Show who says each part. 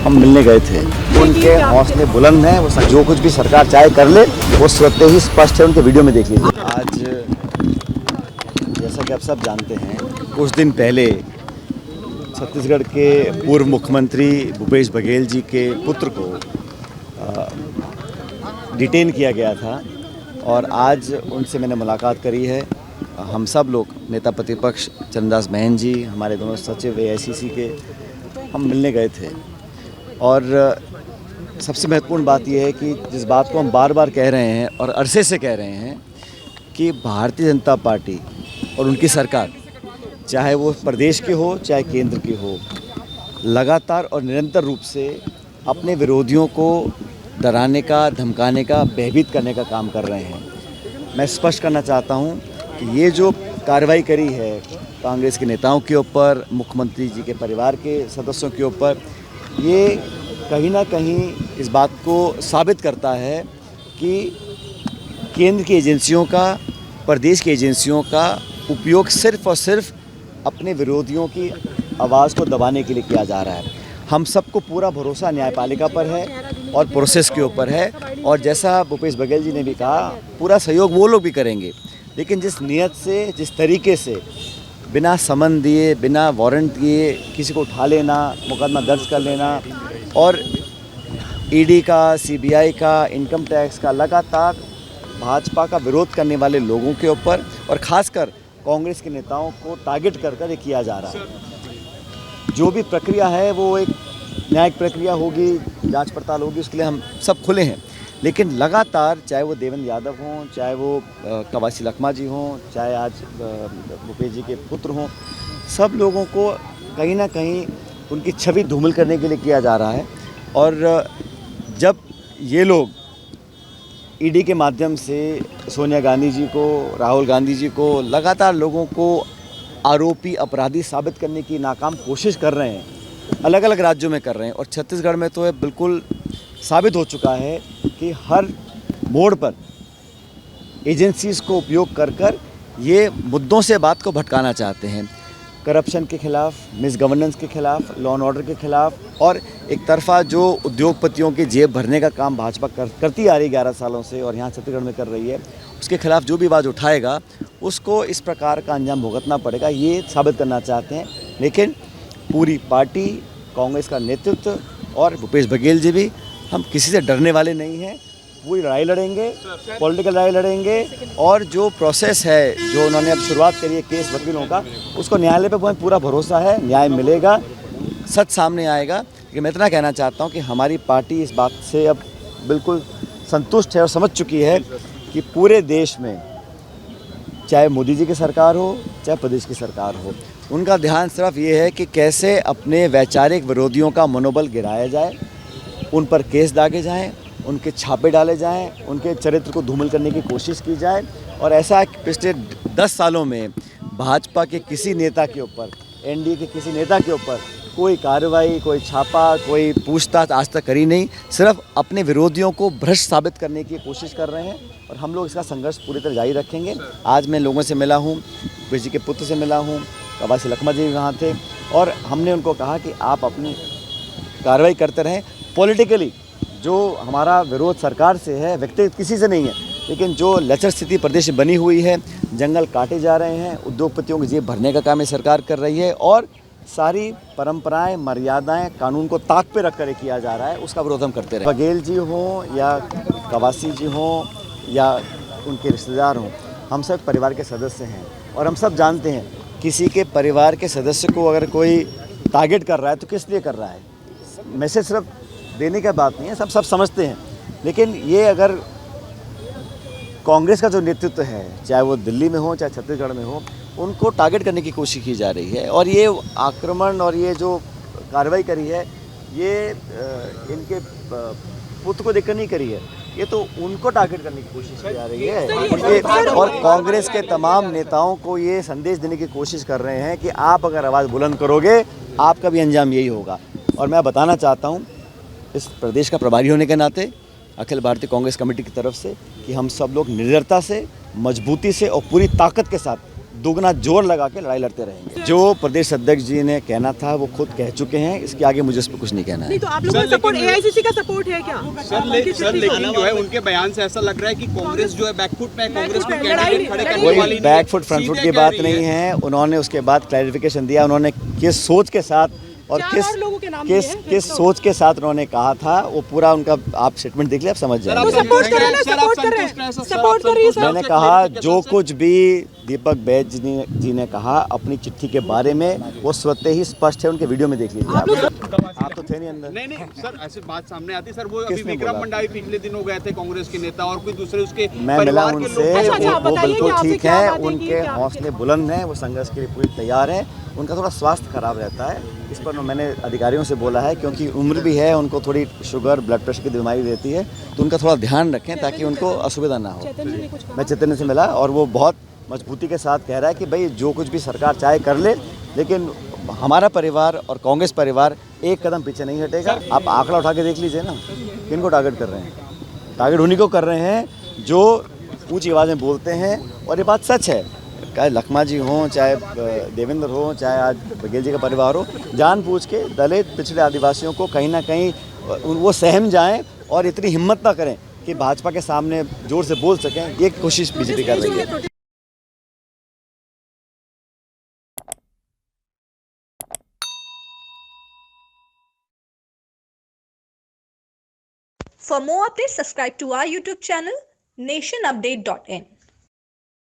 Speaker 1: हम मिलने गए थे। उनके हौसले बुलंद हैं, वो जो कुछ भी सरकार चाहे कर ले, वो स्वतः ही स्पष्ट है, उनके वीडियो में देख लीजिए। आज जैसा कि आप सब जानते हैं, कुछ दिन पहले छत्तीसगढ़ के पूर्व मुख्यमंत्री भूपेश बघेल जी के पुत्र को डिटेन किया गया था और आज उनसे मैंने मुलाकात करी है। हम सब लोग नेता प्रतिपक्ष चरणदास महंत जी, हमारे दोनों सचिव AICC के, हम मिलने गए थे। और सबसे महत्वपूर्ण बात यह है कि जिस बात को हम बार बार कह रहे हैं और अरसे से कह रहे हैं कि भारतीय जनता पार्टी और उनकी सरकार, चाहे वो प्रदेश की हो चाहे केंद्र की हो, लगातार और निरंतर रूप से अपने विरोधियों को डराने का, धमकाने का, भयभीत करने का काम कर रहे हैं। मैं स्पष्ट करना चाहता हूं कि ये जो कार्रवाई करी है कांग्रेस के नेताओं के ऊपर, मुख्यमंत्री जी के परिवार के सदस्यों के ऊपर, ये कहीं ना कहीं इस बात को साबित करता है कि केंद्र की एजेंसियों का, प्रदेश की एजेंसियों का उपयोग सिर्फ और सिर्फ अपने विरोधियों की आवाज़ को दबाने के लिए किया जा रहा है। हम सबको पूरा भरोसा न्यायपालिका पर है और प्रोसेस के ऊपर है, और जैसा भूपेश बघेल जी ने भी कहा, पूरा सहयोग वो लोग भी करेंगे। लेकिन जिस नियत से, जिस तरीके से बिना समन दिए, बिना वारंट दिए किसी को उठा लेना, मुकदमा दर्ज कर लेना, और ED का, CBI का, इनकम टैक्स का लगातार भाजपा का विरोध करने वाले लोगों के ऊपर और ख़ासकर कांग्रेस के नेताओं को टारगेट कर कर ये किया जा रहा है। जो भी प्रक्रिया है वो एक न्यायिक प्रक्रिया होगी, जांच पड़ताल होगी, उसके लिए हम सब खुले हैं। लेकिन लगातार, चाहे वो देवेंद्र यादव हों, चाहे वो कवासी लखमा जी हों, चाहे आज भूपेश जी के पुत्र हों, सब लोगों को कहीं ना कहीं उनकी छवि धूमिल करने के लिए किया जा रहा है। और जब ये लोग ED के माध्यम से सोनिया गांधी जी को, राहुल गांधी जी को, लगातार लोगों को आरोपी, अपराधी साबित करने की नाकाम कोशिश कर रहे हैं, अलग अलग राज्यों में कर रहे हैं, और छत्तीसगढ़ में तो ये बिल्कुल साबित हो चुका है कि हर मोड़ पर एजेंसीज़ को उपयोग कर कर ये मुद्दों से बात को भटकाना चाहते हैं। करप्शन के खिलाफ, मिसगवर्नेंस के खिलाफ, लॉ एंड ऑर्डर के खिलाफ, और एक तरफा जो उद्योगपतियों की जेब भरने का काम भाजपा करती आ रही 11 सालों से और यहाँ छत्तीसगढ़ में कर रही है, उसके खिलाफ जो भी आवाज़ उठाएगा उसको इस प्रकार का अंजाम भुगतना पड़ेगा, ये साबित करना चाहते हैं। लेकिन पूरी पार्टी, कांग्रेस का नेतृत्व और भूपेश बघेल जी भी, हम किसी से डरने वाले नहीं हैं। पूरी लड़ाई लड़ेंगे, पॉलिटिकल लड़ाई लड़ेंगे, और जो प्रोसेस है, जो उन्होंने अब शुरुआत करी है केस वकीलों का, उसको न्यायालय पे हमें पूरा भरोसा है, न्याय मिलेगा, सच सामने आएगा। लेकिन मैं इतना कहना चाहता हूँ कि हमारी पार्टी इस बात से अब बिल्कुल संतुष्ट है और समझ चुकी है कि पूरे देश में, चाहे मोदी जी की सरकार हो चाहे प्रदेश की सरकार हो, उनका ध्यान सिर्फ ये है कि कैसे अपने वैचारिक विरोधियों का मनोबल गिराया जाए, उन पर केस दागे जाएं, उनके छापे डाले जाएं, उनके चरित्र को धूमिल करने की कोशिश की जाए। और ऐसा पिछले 10 सालों में भाजपा के किसी नेता के ऊपर, NDA के किसी नेता के ऊपर कोई कार्रवाई, कोई छापा, कोई पूछताछ आज तक करी नहीं। सिर्फ अपने विरोधियों को भ्रष्ट साबित करने की कोशिश कर रहे हैं, और हम लोग इसका संघर्ष पूरी तरह जारी रखेंगे। आज मैं लोगों से मिला हूँ, भूपेश जी के पुत्र से मिला हूँ, कवासी लखमा जी वहाँ थे, और हमने उनको कहा कि आप अपनी कार्रवाई करते रहें। पॉलिटिकली जो हमारा विरोध सरकार से है, व्यक्तिगत किसी से नहीं है, लेकिन जो लचर स्थिति प्रदेश में बनी हुई है, जंगल काटे जा रहे हैं, उद्योगपतियों की जेब भरने का काम ये सरकार कर रही है, और सारी परंपराएं, मर्यादाएं, कानून को ताक पे रख कर किया जा रहा है, उसका विरोध हम करते रहे। बघेल जी हों या कवासी जी हों या उनके रिश्तेदार हों, हम सब परिवार के सदस्य हैं, और हम सब जानते हैं किसी के परिवार के सदस्य को अगर कोई टारगेट कर रहा है तो किस लिए कर रहा है। मैसेज सिर्फ देने की बात नहीं है, सब समझते हैं। लेकिन ये अगर कांग्रेस का जो नेतृत्व है, चाहे वो दिल्ली में हो चाहे छत्तीसगढ़ में हो, उनको टारगेट करने की कोशिश की जा रही है, और ये आक्रमण और ये जो कार्रवाई करी है, ये इनके पुत्र को देखकर नहीं करी है, ये तो उनको टारगेट करने की कोशिश की जा रही है उनके, और कांग्रेस के तमाम नेताओं को ये संदेश देने की कोशिश कर रहे हैं कि आप अगर आवाज़ बुलंद करोगे, आपका भी अंजाम यही होगा। और मैं बताना चाहता हूँ इस प्रदेश का प्रभारी होने के नाते अखिल भारतीय कांग्रेस कमेटी की तरफ से कि हम सब लोग निडरता से, मजबूती से और पूरी ताकत के साथ दोगुना जोर लगा के लड़ाई लड़ते रहेंगे। जो प्रदेश अध्यक्ष जी ने कहना था वो खुद कह चुके हैं, इसके आगे मुझे इस पर कुछ नहीं कहना है।
Speaker 2: नहीं तो आप लोगों का सपोर्ट एआईसीसी का सपोर्ट है क्या?
Speaker 3: सर लेकिन जो है उनके बयान से ऐसा लग रहा है कि कांग्रेस जो है बैकफुट पे, कांग्रेस को कैंडिडेट खड़े करने वाली
Speaker 1: कोई बैकफुट फ्रंट फुट की बात नहीं है। उन्होंने उसके बाद क्लैरिफिकेशन दिया, उन्होंने किस सोच के साथ और किस सोच के साथ उन्होंने कहा था वो पूरा उनका आप स्टेटमेंट देख लिया, आप समझ जाएंगे। मैंने कहा जो कुछ भी दीपक बैज जी ने कहा अपनी चिट्ठी के बारे में वो स्वतः ही स्पष्ट है, उनके वीडियो में देख लीजिए। आप तो थे नहीं अंदर।
Speaker 3: नहीं सर, ऐसी बात सामने आती सर। वो अभी विक्रम मंडावी पिछले दिनों गए थे कांग्रेस के नेता और कोई दूसरे उसके
Speaker 1: मैं मिला उनसे, वो बिल्कुल ठीक है, उनके हौसले बुलंद हैं, वो संघर्ष के लिए पूरी तैयार हैं। उनका थोड़ा स्वास्थ्य खराब रहता है, इस पर मैंने अधिकारियों से बोला है, क्योंकि उम्र भी है, उनको थोड़ी शुगर ब्लड प्रेशर की बीमारी रहती है, तो उनका थोड़ा ध्यान रखें ताकि उनको असुविधा ना हो। मैं चैतन्य से मिला और वो बहुत मजबूती के साथ कह रहा है कि भाई जो कुछ भी सरकार चाहे कर ले, लेकिन हमारा परिवार और कांग्रेस परिवार एक कदम पीछे नहीं हटेगा। आप आंकड़ा उठा के देख लीजिए ना, किनको टारगेट कर रहे हैं? टारगेट उन्हीं को कर रहे हैं जो ऊंची आवाज़ में बोलते हैं, और ये बात सच है। चाहे लखमा जी हों, चाहे देवेंद्र हो, चाहे आज बघेल जी का परिवार हो, जानबूझ के दलित पिछड़े आदिवासियों को कहीं ना कहीं वो सहम जाएं और इतनी हिम्मत ना करें कि भाजपा के सामने जोर से बोल सकें। ये कोशिश बीजेपी कर रही है।
Speaker 4: For more updates, subscribe to our YouTube channel nationupdate.in.